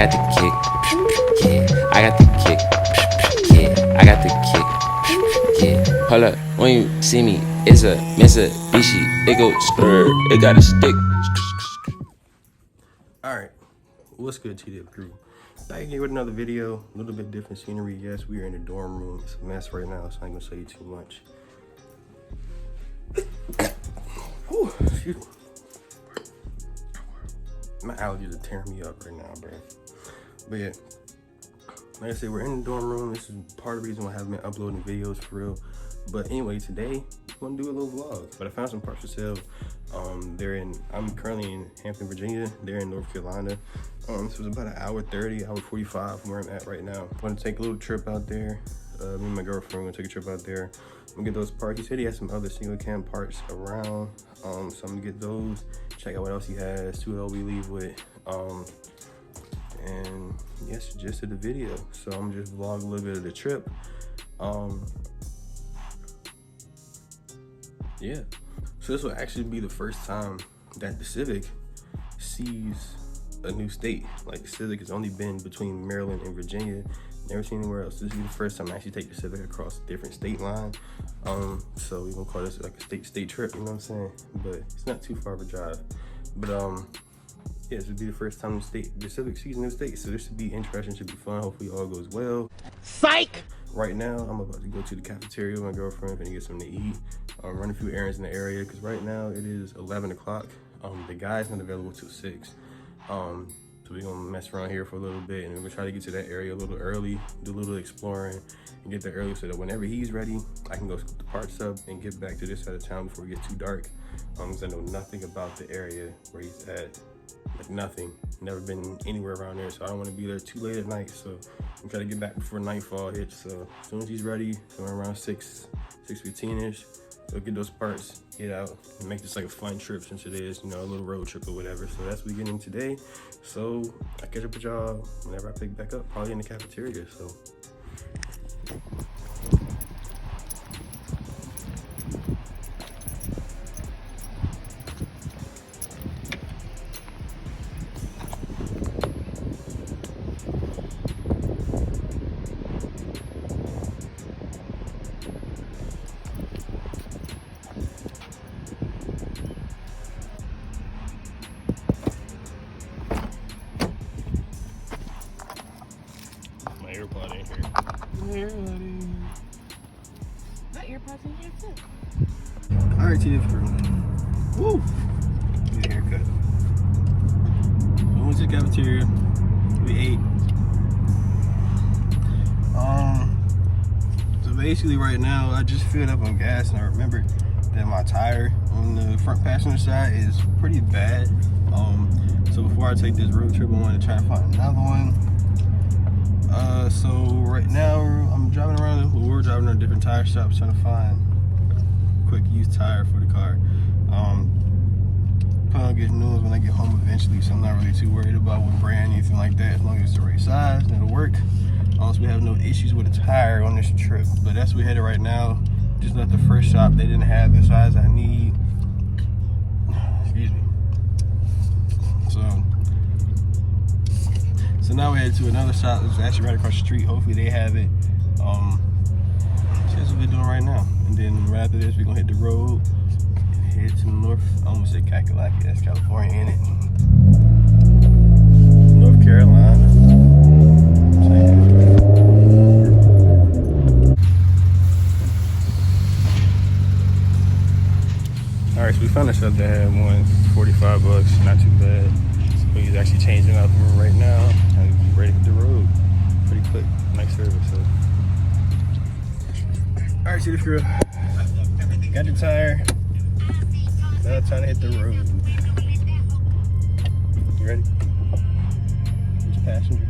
got the kick. Yeah, I got the kick. Yeah, I got the kick. Yeah, hold up, when you see me, it's a Mitsubishi. It go skrr, it got a stick. Alright, what's good, TDF Crew? Back here with another video, a little bit different scenery. Yes, we are in the dorm room. It's a mess right now, so I ain't gonna show you too much. Whew, excuse me. My allergies are tearing me up right now, bro. But yeah, like I said, we're in the dorm room. This is part of the reason why I haven't been uploading videos for real. But anyway, today I'm gonna do a little vlog. But I found some parts for sale. I'm currently in Hampton, Virginia. They're in North Carolina. So it's about an hour 30, hour 45 from where I'm at right now. I'm gonna take a little trip out there. Me and my girlfriend are gonna take a trip out there. I'm gonna get those parts. He said he has some other single cam parts around. So I'm gonna get those, check out what else he has, see what else we leave with. And yes, just of the video. So I'm just vlog a little bit of the trip. Yeah, so this will actually be the first time that the Civic sees a new state. Like, the Civic has only been between Maryland and Virginia, never seen anywhere else. This will be the first time I actually take the Civic across a different state line. So we're gonna call this like a state trip, you know what I'm saying? But it's not too far of a drive. But yeah, this would be the first time the Civic sees a new state. So this should be interesting, should be fun. Hopefully all goes well. Psych! Right now, I'm about to go to the cafeteria with my girlfriend and get something to eat. Run a few errands in the area, because right now it is 11 o'clock. The guy's not available till 6. So we're gonna mess around here for a little bit, and we're gonna try to get to that area a little early, do a little exploring, and get there early so that whenever he's ready, I can go scoop the parts up and get back to this side of town before it gets too dark. Because I know nothing about the area where he's at. Like, nothing. Never been anywhere around there, so I don't want to be there too late at night. So I'm trying to get back before nightfall hits. So as soon as he's ready, somewhere around 6:15ish, we'll get those parts, get out, and make this like a fun trip, since it is, you know, a little road trip or whatever. So that's what we're getting today. So I catch up with y'all whenever I pick back up, probably in the cafeteria. So AirPod in here. My AirPods in here too. Alright, TDF Crew. Woo! Get a haircut. So we went to the cafeteria. We ate. So basically right now I just filled up on gas, and I remembered that my tire on the front passenger side is pretty bad. So before I take this road trip, I want to try to find another one. So right now I'm driving around, we're driving around different tire shops trying to find a quick used tire for the car. Plan on getting new ones when I get home eventually, so I'm not really too worried about what brand, anything like that, as long as it's the right size and it'll work. So we have no issues with a tire on this trip. But that's where we're headed right now. Just left the first shop, they didn't have the size I need. Excuse me. So now we're headed to another shop that's actually right across the street. Hopefully they have it. So that's what we're doing right now. And then right after this, we're gonna hit the road and head to North, I almost said Kakalaki, that's California, ain't it? North Carolina. Alright, so we found a shop that had one, 45 bucks, not too bad. So he's actually changing out the room right now, and we'll be ready for the road pretty quick. Nice service. So alright, see the crew. Got the tire. Now time to hit the road. You ready? Which passenger?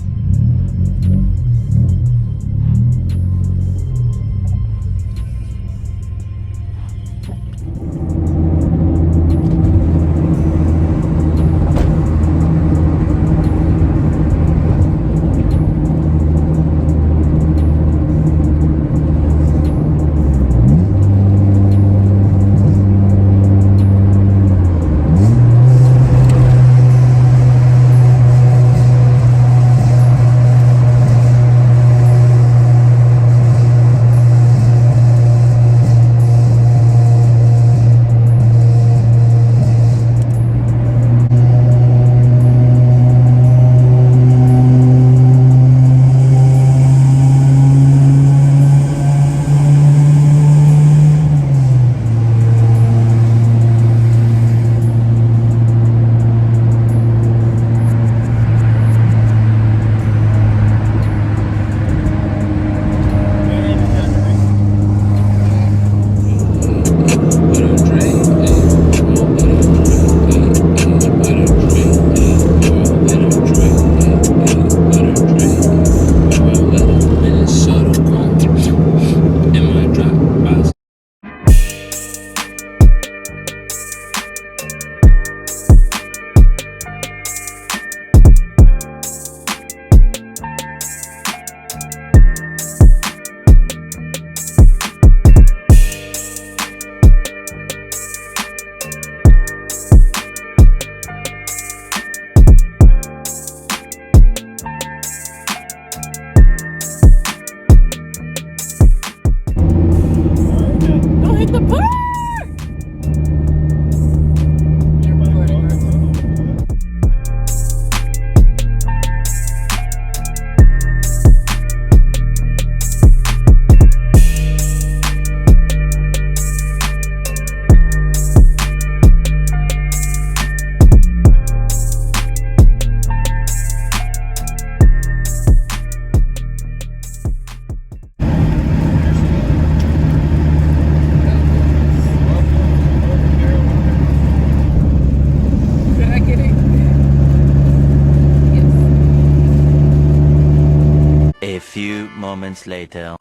A few moments later.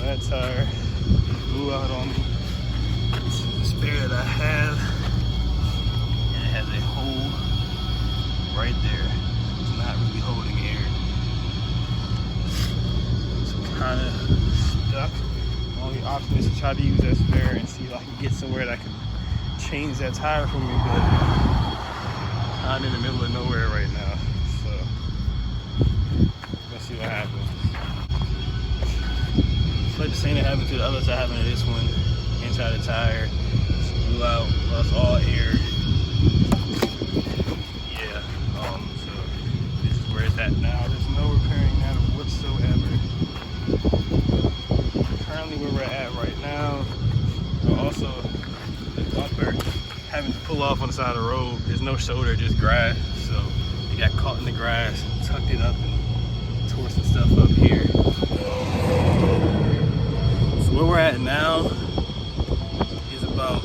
That tire blew out on me. This is the spare that I have, and it has a hole right there. It's not really holding air, so I'm kind of stuck. The only option is to try to use that spare and see if I can get somewhere that can change that tire for me, but I'm in the middle of nowhere right now, so let's see what happens. Like the same thing happened to the other tire, happened to this one. Inside the tire, just blew out, lost all air. Yeah, so this is where it's at now. There's no repairing that whatsoever. Currently where we're at right now, but also the bumper having to pull off on the side of the road. There's no shoulder, just grass. So it got caught in the grass, tucked it up, and tore some stuff up here. Where we're at now is about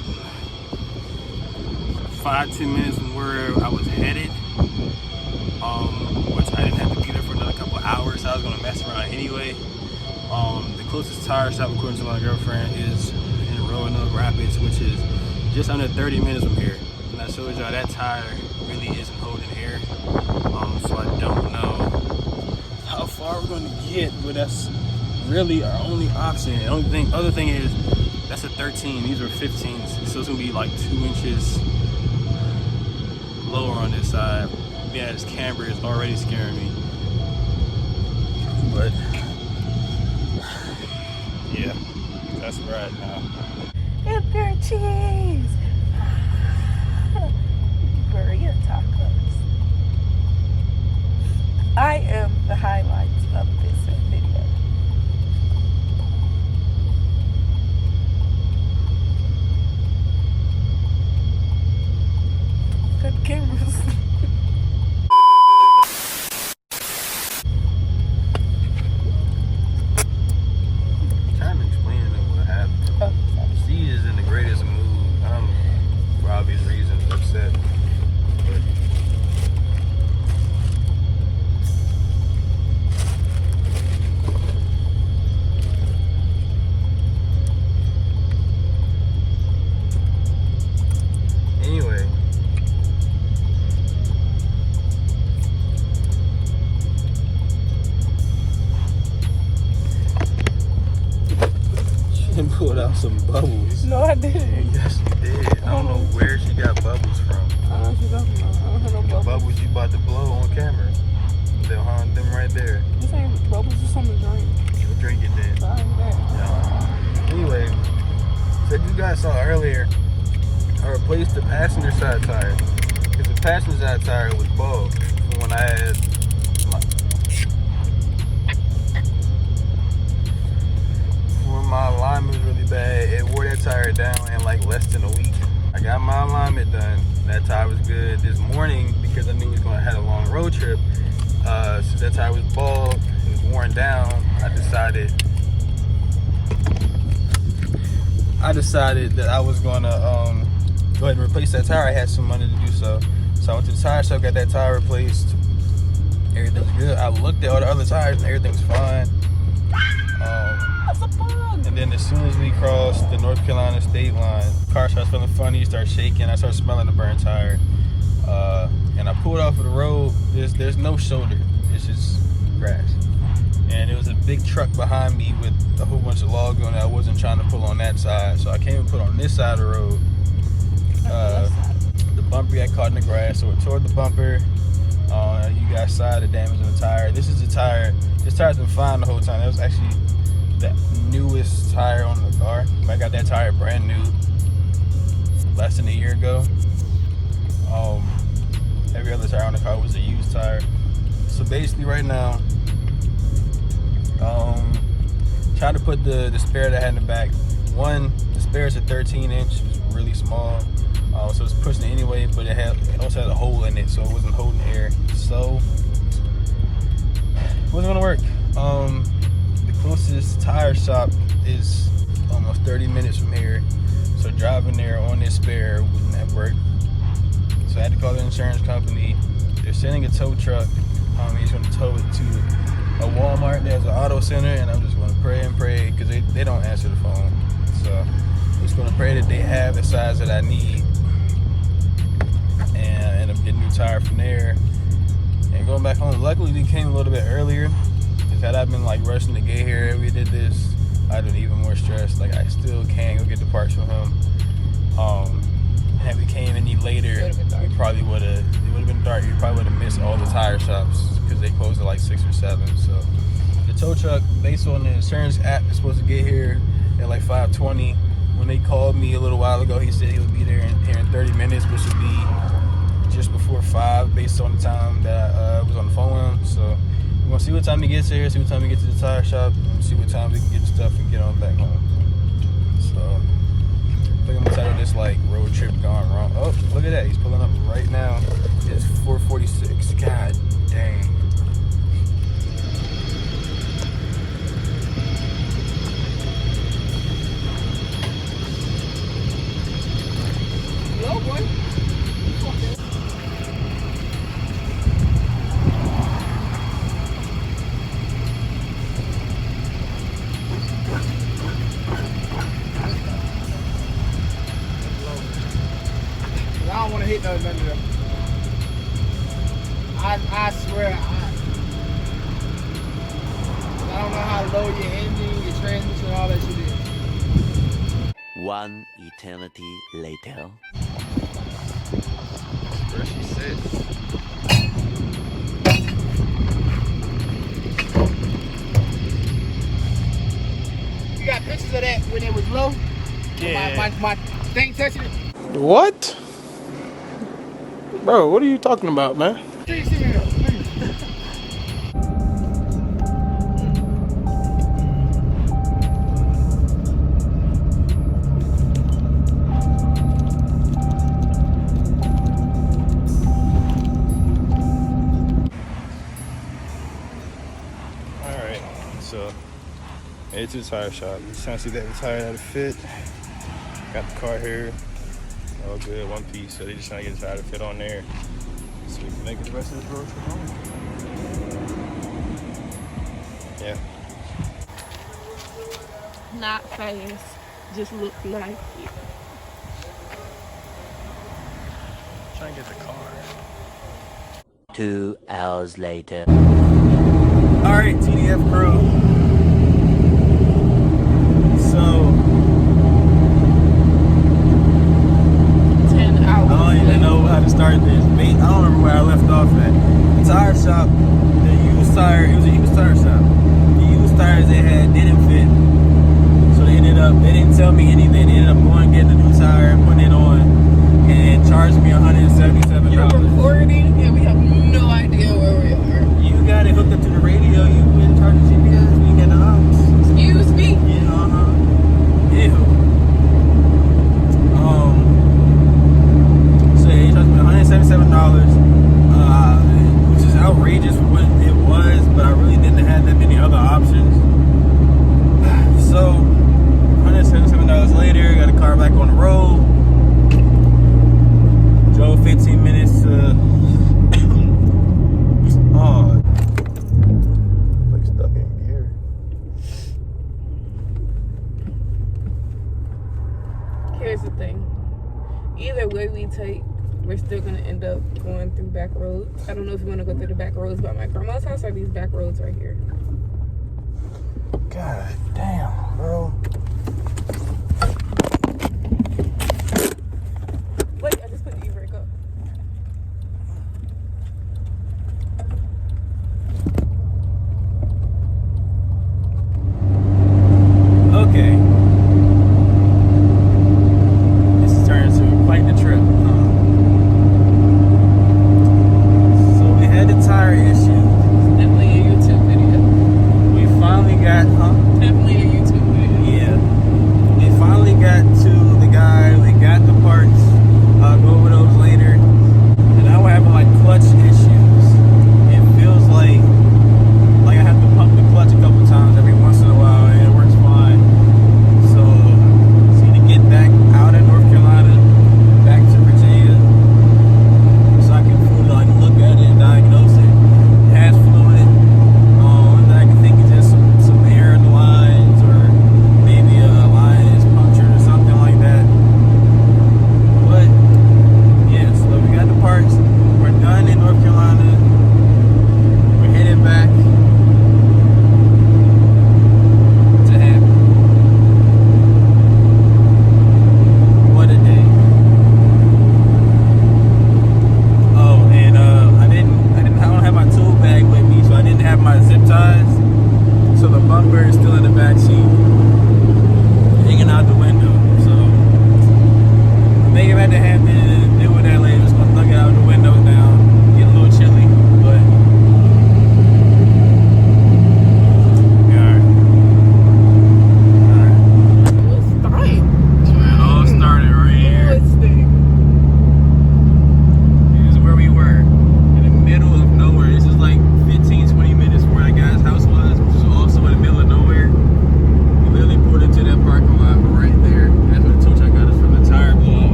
5-10 minutes from where I was headed, which I didn't have to be there for another couple of hours, so I was going to mess around anyway. The closest tire shop, according to my girlfriend, is in Roanoke Rapids, which is just under 30 minutes from here. And I showed y'all that tire really isn't holding air, so I don't know how far we're going to get, but that's really our only option. The other thing is, that's a 13, these are 15s, so it's gonna be like 2 inches lower on this side. Yeah, this camber is already scaring me, but yeah, that's where we're at now. It's their cheese! Burrito tacos. I am the highlights of this video. Good cameras. Trying to explain to them what happened. Oh, She is in the greatest mood. I'm, for obvious reasons, upset. But anyway, she pulled out some bubbles. no, I didn't. Yes, she did. I don't know where she got bubbles from. I don't know what you're talking about. I don't have no The bubbles. bubbles you about to blow on camera. They'll haunt them right there. This ain't bubbles, it's something to drink. You drink it then. So I ain't that. Yeah. Anyway, so you guys saw earlier, I replaced the passenger side tire. Because the passenger side tire was bald from when I had my alignment was really bad. It wore that tire down in like less than a week. I got my alignment done. That tire was good. This morning, because I knew we was going to have a long road trip, since that tire was bald, it was worn down, I decided that I was going to go ahead and replace that tire. I had some money to do so. So I went to the tire shop, got that tire replaced. Everything's good. I looked at all the other tires and everything's fine. And then as soon as we crossed the North Carolina state line, the car starts feeling funny, starts shaking. I start smelling the burnt tire. And I pulled off of the road. There's no shoulder. It's just grass. And there was a big truck behind me with a whole bunch of logs on it. I wasn't trying to pull on that side, so I came and put on this side of the road. The bumper got caught in the grass, so it tore the bumper. You guys saw the damage on the tire. This is the tire. This tire's been fine the whole time. That was actually the newest tire on the car. I got that tire brand new less than a year ago. Every other tire on the car was a used tire. So basically right now, trying to put the spare that I had in the back. One, the spare is a 13 inch, it's really small. So it's pushing it anyway, but it also had a hole in it, so it wasn't holding air. So it wasn't gonna work. The closest tire shop is almost 30 minutes from here, so driving there on this spare wouldn't have worked. So I had to call the insurance company. They're sending a tow truck. He's gonna tow it to a Walmart. There's an auto center, and I'm just gonna pray and pray because they don't answer the phone. So I'm just gonna pray that they have the size that I need, and end up getting a new tire from there and going back home. Luckily, they came a little bit earlier. Because had I been like rushing to get here, we did this, I'd been even more stressed. Like I still can't go get the parts from him. Had we came any later, we probably would have. It would have been dark. You probably would have missed all the tire shops because they closed at like 6 or 7. So the tow truck, based on the insurance app, is supposed to get here at like 5:20. When they called me a little while ago, he said he would be there here in 30 minutes, which would be just before 5, based on the time that I was on the phone with him. So we're gonna see what time he gets here, see what time he gets to the tire shop, and see what time we can get the stuff and get on back home. So I think I'm gonna title this like road trip gone wrong. Oh, look at that, he's pulling up right now. It's 4:46. God dang. Hello, boy. I don't want to hit none of them. I swear, I don't know how to load your engine, your transmission, all that shit is. One eternity later. Where she sits. You got pictures of that when it was low? Yeah. My thing touching it? What? Bro, what are you talking about, man? Please see me though, please. Alright, so made it to the tire shop. Just trying to see that the tire had to fit. Got the car here. All good, one piece. So they just trying to get the tire to fit on there so we can make it the rest of this road trip home. Yeah. Not fast, just look like it. Trying to get the car. 2 hours later. Alright, TDF Crew. So 10 hours. I don't even know how to start this. I don't remember where I left off at. The tire shop, the used tire, it was a used tire shop. The used tires they had didn't fit. So they didn't tell me anything. They ended up going getting a new tire, putting it on, and charged me $177. You're recording and we have no idea where we are. You got it hooked up to the radio, you in charge of GPS, you get the ops. Excuse me? Yeah, Ew. So they charged me $177, which is outrageous for what it was, but I really didn't have that many other options. So $177 later, got the car back on the road. Drove 15 minutes to like stuck in gear. Here's the thing. Either way we take, we're still gonna end up going through back roads. I don't know if you want to go through the back roads by my grandma's house or these back roads right here. God damn, bro. Wait, I just put the e-brake up. Okay. This is turning into quite the trip. So we had the tire issue. Definitely a YouTube video. We finally got, Definitely a YouTube video. yeah.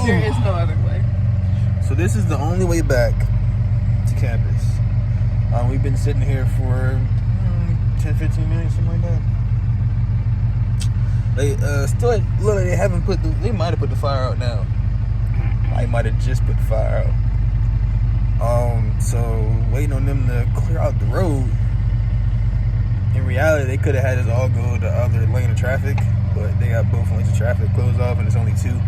There is no other way. So this is the only way back to campus. We've been sitting here for 10-15 minutes, something like that. They still look like they haven't put they might have put the fire out now. I might have just put the fire out. So waiting on them to clear out the road. In reality, they could have had us all go the other lane of traffic, but they got both lanes of traffic closed off, and it's only 2.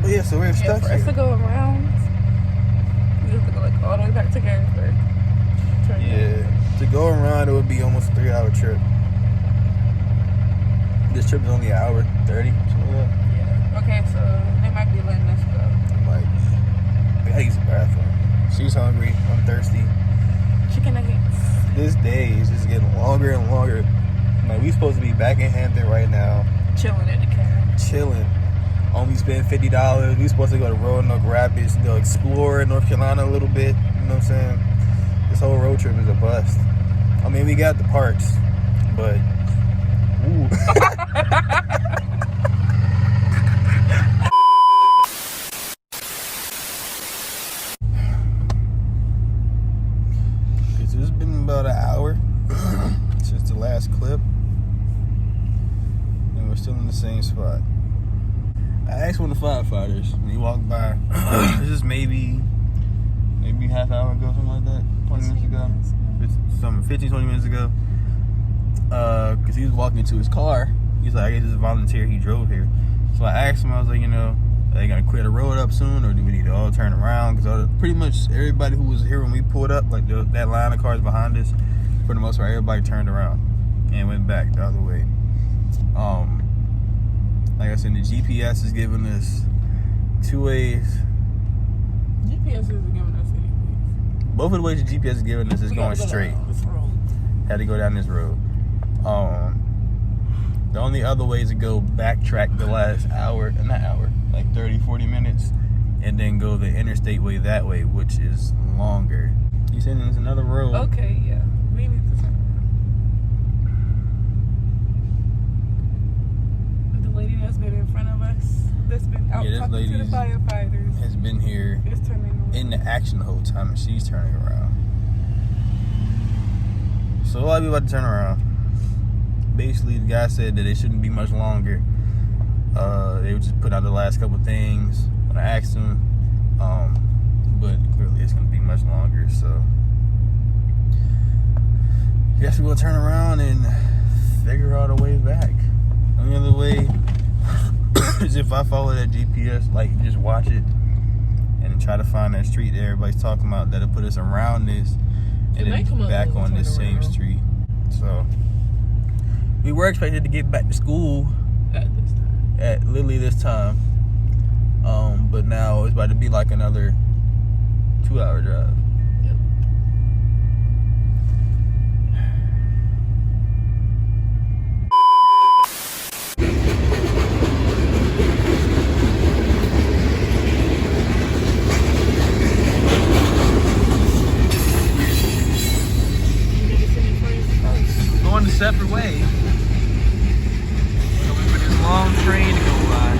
But yeah, so we're stuck for us here. to go around, we have to go like all the way back to Garrisburg. Yeah, to go around, it would be almost a 3-hour trip. This trip is only an hour 30, something like that. Yeah. Okay, so they might be letting us go. Like, I gotta use the bathroom. She's hungry. I'm thirsty. Chicken nuggets. This day is just getting longer and longer. Like, we supposed to be back in Hampton right now. Chilling at the camp. Chilling. Only spend $50. We supposed to go to Roanoke Rapids, go explore North Carolina a little bit. You know what I'm saying? This whole road trip is a bust. I mean, we got the parts, but ooh. It's been about an hour since the last clip, and we're still in the same spot. I asked one of the firefighters, and he walked by. This is maybe half hour ago, something like that, 20 minutes ago. It's 15-20 minutes ago. Because he was walking into his car. He's like, I guess this is a volunteer. He drove here. So I asked him, I was like, you know, are they gonna clear the road up soon, or do we need to all turn around? Because pretty much everybody who was here when we pulled up, like that line of cars behind us, for the most part, everybody turned around and went back the other way. Like I said, the GPS is giving us 2 ways. GPS isn't giving us anything. Both of the ways the GPS is giving us is going straight. Had to go down this road. The only other way is to go backtrack the last hour, not hour, like 30-40 minutes, and then go the interstate way that way, which is longer. You said there's another road. Okay, yeah. We need to turn around. The lady that's been in front of us, that's been out talking to the firefighters, has been here is turning around. in the action the whole time, and she's turning around. So a lot of people about to turn around. Basically, the guy said that it shouldn't be much longer. They would just put out the last couple things when I asked him, but clearly it's going to be much longer. So I guess we're going to turn around and figure out a way back. The only other way is if I follow that GPS, like just watch it and try to find that street that everybody's talking about that'll put us around this and then back on this same street. So we were expected to get back to school at literally this time, but now it's about to be like another 2-hour drive. Yep. Going a separate way. We're waiting for this long train to go by.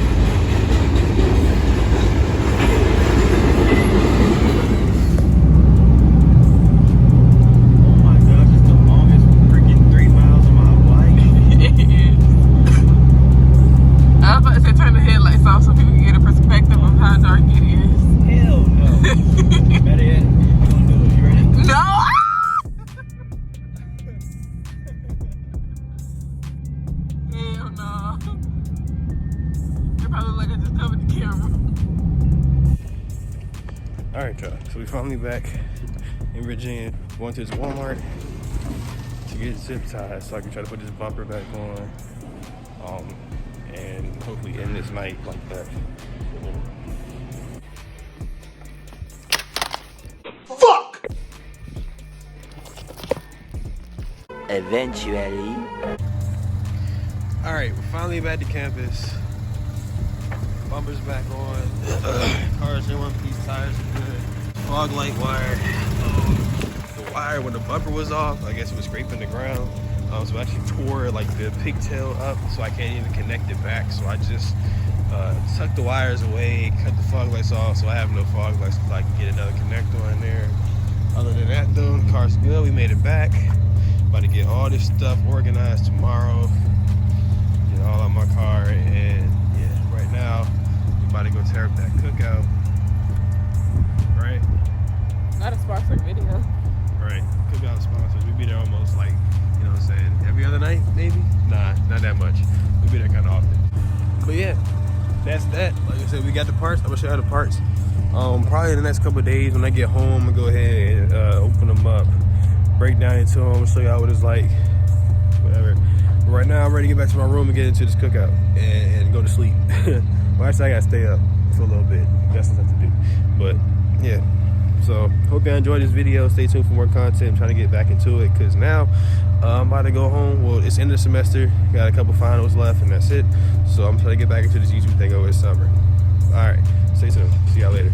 Oh my gosh, it's the longest freaking 3 miles of my life. I was about to say turn the headlights off so people can get a perspective of how dark it is. Hell no. Better yet, we're gonna do it. You ready? No! Hell no. You're probably like I just covered the camera. Alright, y'all. So we finally back in Virginia. Going to this Walmart to get zip ties so I can try to put this bumper back on. And hopefully end this night like that. Eventually. Alright, we're finally back to campus. Bumper's back on. Cars in one piece, tires are good. Fog light wire. The wire when the bumper was off, I guess it was scraping the ground. So I actually tore like the pigtail up, so I can't even connect it back. So I just tuck the wires away, cut the fog lights off, so I have no fog lights so I can get another connector on there. Other than that though, the car's good. We made it back. About to get all this stuff organized tomorrow. Get all out my car, and yeah, right now we're about to go tear up that cookout. Right? Not a sponsored video. Right. Cookout sponsors. We be there almost like, you know what I'm saying, every other night maybe? Nah, not that much. We be there kind of often. But yeah, that's that. Like I said, we got the parts. I'm gonna show you the parts. Probably in the next couple of days when I get home, I'm gonna go ahead and open them up, break down into them, show y'all what it's like, whatever. But right now, I'm ready to get back to my room and get into this cookout and go to sleep. Well, actually, I gotta stay up for a little bit. Got some stuff to do. But yeah. So hope y'all enjoyed this video. Stay tuned for more content. I'm trying to get back into it because now I'm about to go home. Well, it's end of the semester. Got a couple finals left and that's it. So I'm trying to get back into this YouTube thing over the summer. All right, stay tuned. See y'all later.